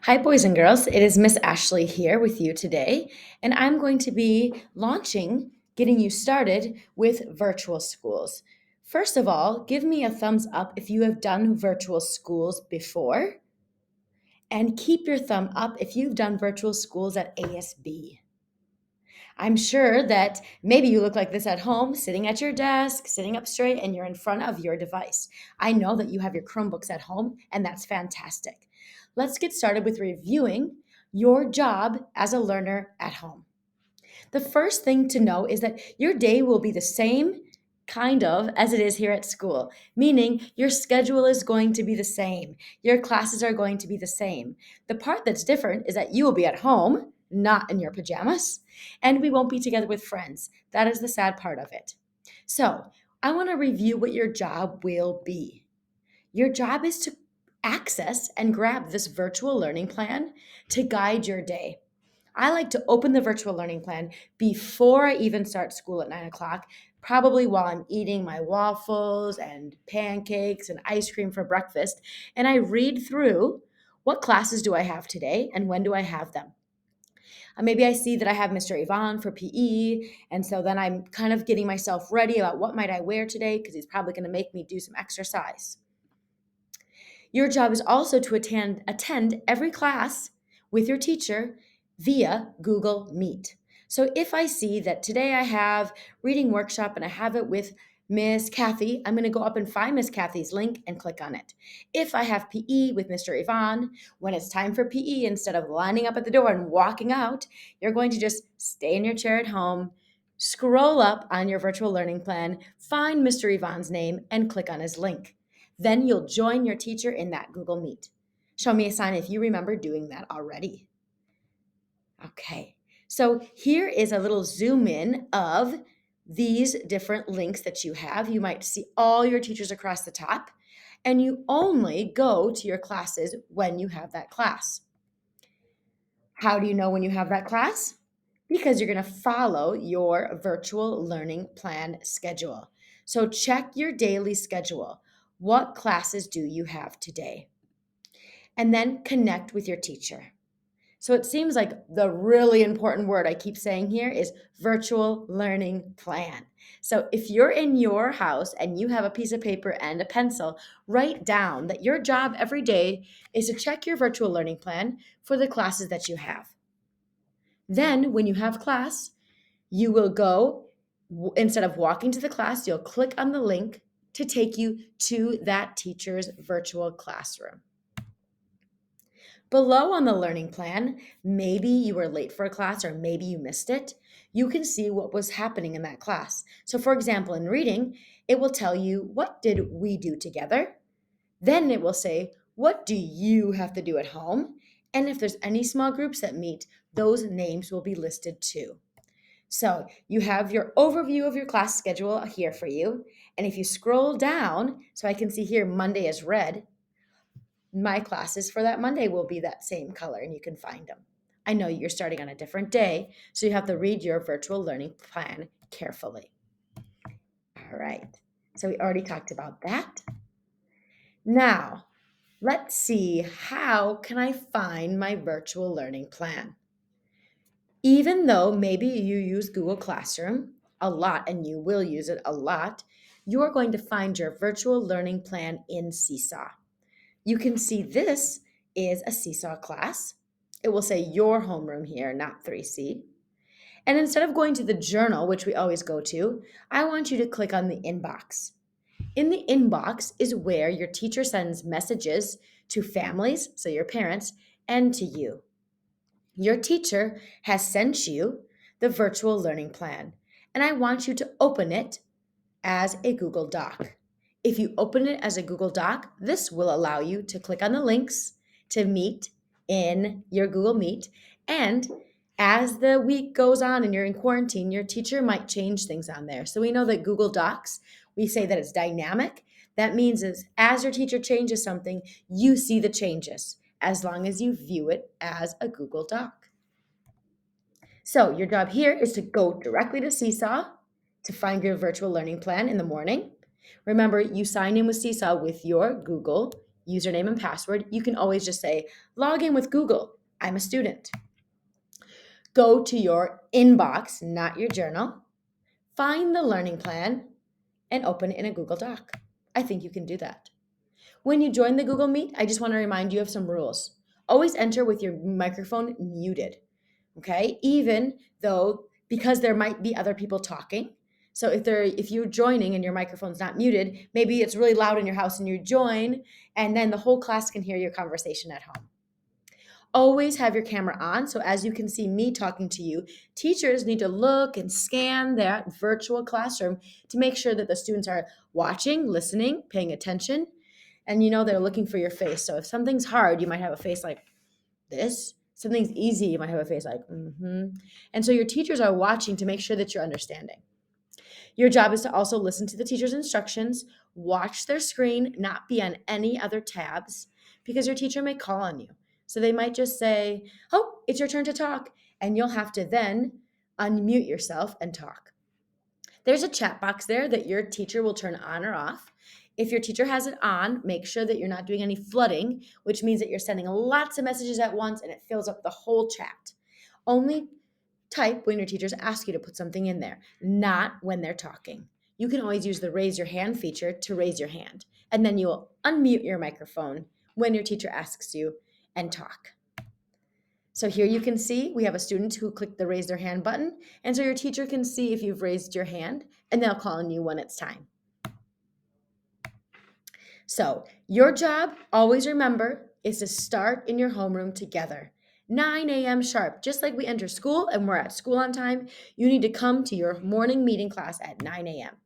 Hi, boys and girls. It is Miss Ashley here with you today, and I'm going to be getting you started with virtual schools. First of all, give me a thumbs up if you have done virtual schools before, and keep your thumb up if you've done virtual schools at ASB. I'm sure that maybe you look like this at home, sitting at your desk, sitting up straight, and you're in front of your device. I know that you have your Chromebooks at home, and that's fantastic. Let's get started with reviewing your job as a learner at home. The first thing to know is that your day will be the same kind of as it is here at school, meaning your schedule is going to be the same. Your classes are going to be the same. The part that's different is that you will be at home, not in your pajamas, and we won't be together with friends. That is the sad part of it. So, I want to review what your job will be. Your job is to access and grab this virtual learning plan to guide your day. I like to open the virtual learning plan before I even start school at 9 o'clock, probably while I'm eating my waffles and pancakes and ice cream for breakfast. And I read through what classes do I have today and when do I have them. Maybe I see that I have Mr. Ivan for PE, and so then I'm kind of getting myself ready about what might I wear today because he's probably going to make me do some exercise. Your job is also to attend every class with your teacher via Google Meet. So if I see that today I have reading workshop and I have it with Miss Cathi, I'm going to go up and find Miss Cathy's link and click on it. If I have PE with Mr. Ivan, when it's time for PE, instead of lining up at the door and walking out, you're going to just stay in your chair at home, scroll up on your virtual learning plan, find Mr. Ivan's name, and click on his link. Then you'll join your teacher in that Google Meet. Show me a sign if you remember doing that already. Okay, so here is a little zoom in of these different links that you have. You might see all your teachers across the top, and you only go to your classes when you have that class. How do you know when you have that class? Because you're going to follow your virtual learning plan schedule. So check your daily schedule. What classes do you have today? And then connect with your teacher. So it seems like the really important word I keep saying here is virtual learning plan. So if you're in your house and you have a piece of paper and a pencil, write down that your job every day is to check your virtual learning plan for the classes that you have. Then when you have class, you will go, instead of walking to the class, you'll click on the link to take you to that teacher's virtual classroom. Below on the learning plan, maybe you were late for a class or maybe you missed it. You can see what was happening in that class. So for example, in reading, it will tell you, what did we do together? Then it will say, what do you have to do at home? And if there's any small groups that meet, those names will be listed too. So you have your overview of your class schedule here for you. And if you scroll down, so I can see here Monday is red, my classes for that Monday will be that same color and you can find them. I know you're starting on a different day, so you have to read your virtual learning plan carefully. All right, so we already talked about that. Now, let's see, how can I find my virtual learning plan? Even though maybe you use Google Classroom a lot and you will use it a lot, you're going to find your virtual learning plan in Seesaw. You can see this is a Seesaw class. It will say your homeroom here, not 3C. And instead of going to the journal, which we always go to, I want you to click on the inbox. In the inbox is where your teacher sends messages to families, so your parents, and to you. Your teacher has sent you the virtual learning plan, and I want you to open it as a Google Doc. If you open it as a Google Doc, this will allow you to click on the links to meet in your Google Meet. And as the week goes on and you're in quarantine, your teacher might change things on there. So we know that Google Docs, we say that it's dynamic. That means is as your teacher changes something, you see the changes as long as you view it as a Google Doc. So your job here is to go directly to Seesaw to find your virtual learning plan in the morning. Remember, you sign in with Seesaw with your Google username and password, you can always just say, log in with Google. I'm a student. Go to your inbox, not your journal. Find the learning plan and open it in a Google Doc. I think you can do that. When you join the Google Meet, I just want to remind you of some rules. Always enter with your microphone muted, okay? Even though, because there might be other people talking. So if you're joining and your microphone's not muted, maybe it's really loud in your house and you join, and then the whole class can hear your conversation at home. Always have your camera on, so as you can see me talking to you, teachers need to look and scan that virtual classroom to make sure that the students are watching, listening, paying attention, and they're looking for your face. So if something's hard, you might have a face like this. Something's easy, you might have a face like, mm-hmm. And so your teachers are watching to make sure that you're understanding. Your job is to also listen to the teacher's instructions, watch their screen, not be on any other tabs, because your teacher may call on you. So they might just say, oh, it's your turn to talk, and you'll have to then unmute yourself and talk. There's a chat box there that your teacher will turn on or off. If your teacher has it on, make sure that you're not doing any flooding, which means that you're sending lots of messages at once and it fills up the whole chat. Only type when your teachers ask you to put something in there, not when they're talking. You can always use the raise your hand feature to raise your hand, and then you will unmute your microphone when your teacher asks you and talk. So here you can see we have a student who clicked the raise their hand button, and so your teacher can see if you've raised your hand, and they'll call on you when it's time. So your job, always remember, is to start in your homeroom together. 9 a.m. sharp, just like we enter school and we're at school on time, you need to come to your morning meeting class at 9 a.m.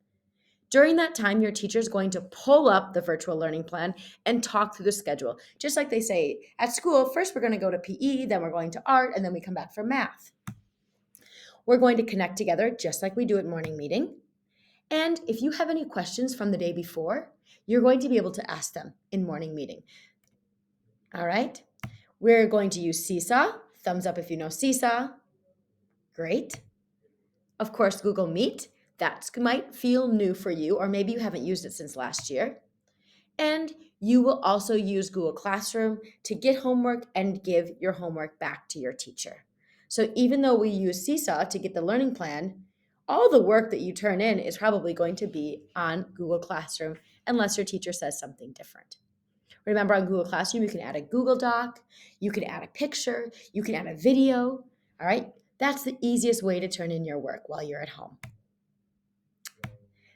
During that time, your teacher is going to pull up the virtual learning plan and talk through the schedule. Just like they say at school, first we're going to go to PE, then we're going to art, and then we come back for math. We're going to connect together just like we do at morning meeting. And if you have any questions from the day before, you're going to be able to ask them in morning meeting. All right? We're going to use Seesaw. Thumbs up if you know Seesaw. Great. Of course, Google Meet. That might feel new for you, or maybe you haven't used it since last year. And you will also use Google Classroom to get homework and give your homework back to your teacher. So even though we use Seesaw to get the learning plan, all the work that you turn in is probably going to be on Google Classroom unless your teacher says something different. Remember, on Google Classroom, you can add a Google Doc, you can add a picture, you can add a video, all right? That's the easiest way to turn in your work while you're at home.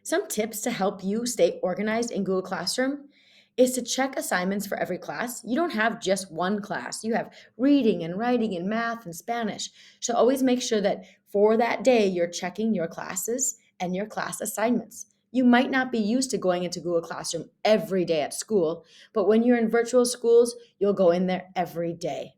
Some tips to help you stay organized in Google Classroom is to check assignments for every class. You don't have just one class. You have reading and writing and math and Spanish. So always make sure that for that day, you're checking your classes and your class assignments. You might not be used to going into Google Classroom every day at school, but when you're in virtual schools, you'll go in there every day.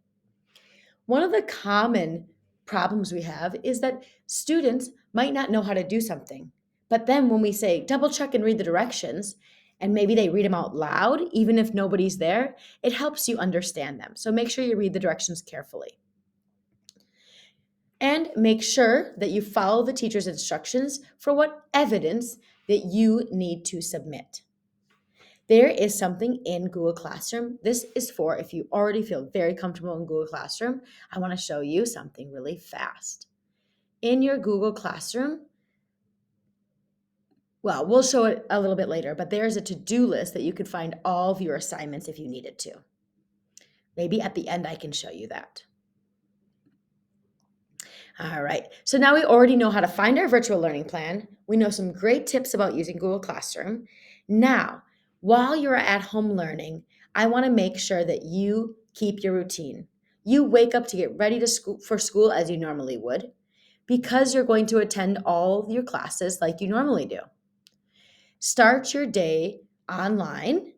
One of the common problems we have is that students might not know how to do something. But then when we say double check and read the directions, and maybe they read them out loud, even if nobody's there, it helps you understand them. So make sure you read the directions carefully. And make sure that you follow the teacher's instructions for what evidence that you need to submit. There is something in Google Classroom. This is for if you already feel very comfortable in Google Classroom. I want to show you something really fast. In your Google Classroom, well, we'll show it a little bit later, but there's a to-do list that you could find all of your assignments if you needed to. Maybe at the end I can show you that. All right, so now we already know how to find our virtual learning plan. We know some great tips about using Google Classroom. Now, while you're at home learning, I want to make sure that you keep your routine. You wake up to get ready for school as you normally would, because you're going to attend all of your classes like you normally do. Start your day online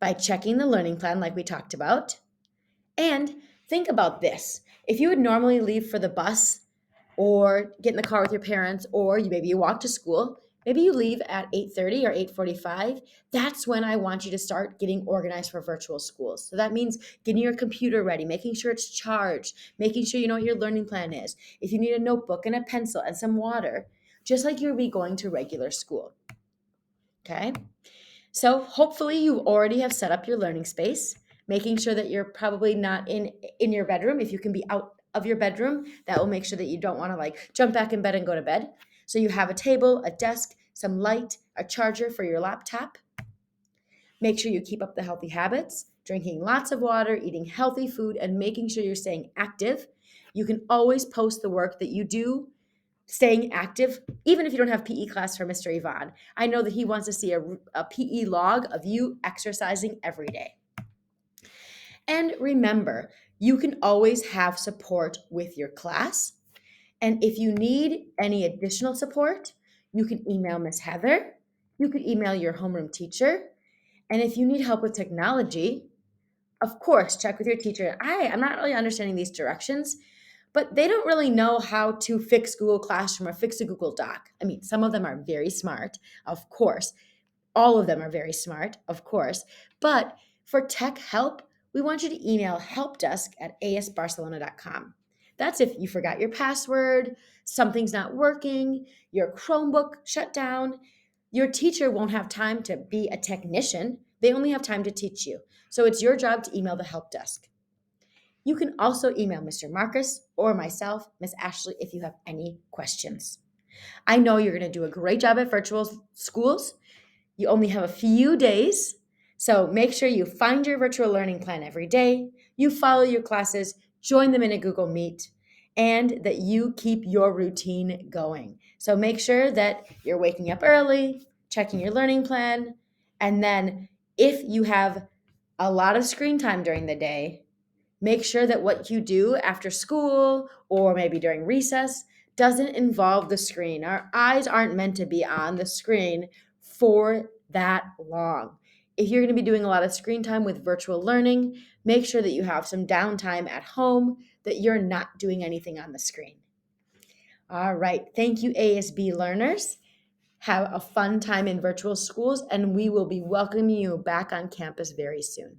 by checking the learning plan like we talked about. And think about this. If you would normally leave for the bus or get in the car with your parents, or maybe you walk to school, maybe you leave at 8:30 or 8:45, that's when I want you to start getting organized for virtual schools. So that means getting your computer ready, making sure it's charged, making sure you know what your learning plan is. If you need a notebook and a pencil and some water, just like you'll be going to regular school. Okay? So hopefully you already have set up your learning space, making sure that you're probably not in your bedroom. If you can be out of your bedroom, that will make sure that you don't want to like jump back in bed and go to bed. So you have a table, a desk, some light, a charger for your laptop. Make sure you keep up the healthy habits, drinking lots of water, eating healthy food, and making sure you're staying active. You can always post the work that you do staying active, even if you don't have PE class for Mr. Yvonne. I know that he wants to see a PE log of you exercising every day. And remember, you can always have support with your class. And if you need any additional support, you can email Miss Heather. You could email your homeroom teacher. And if you need help with technology, of course, check with your teacher. I'm not really understanding these directions, but they don't really know how to fix Google Classroom or fix a Google Doc. I mean, some of them are very smart, of course. All of them are very smart, of course. But for tech help, we want you to email helpdesk@asbarcelona.com. That's if you forgot your password, something's not working, your Chromebook shut down. Your teacher won't have time to be a technician. They only have time to teach you. So it's your job to email the help desk. You can also email Mr. Marcus or myself, Miss Ashley, if you have any questions. I know you're going to do a great job at virtual schools. You only have a few days, so make sure you find your virtual learning plan every day, you follow your classes, join them in a Google Meet, and that you keep your routine going. So make sure that you're waking up early, checking your learning plan, and then if you have a lot of screen time during the day, make sure that what you do after school or maybe during recess doesn't involve the screen. Our eyes aren't meant to be on the screen for that long. If you're going to be doing a lot of screen time with virtual learning, make sure that you have some downtime at home, that you're not doing anything on the screen. All right. Thank you, ASB learners. Have a fun time in virtual schools, and we will be welcoming you back on campus very soon.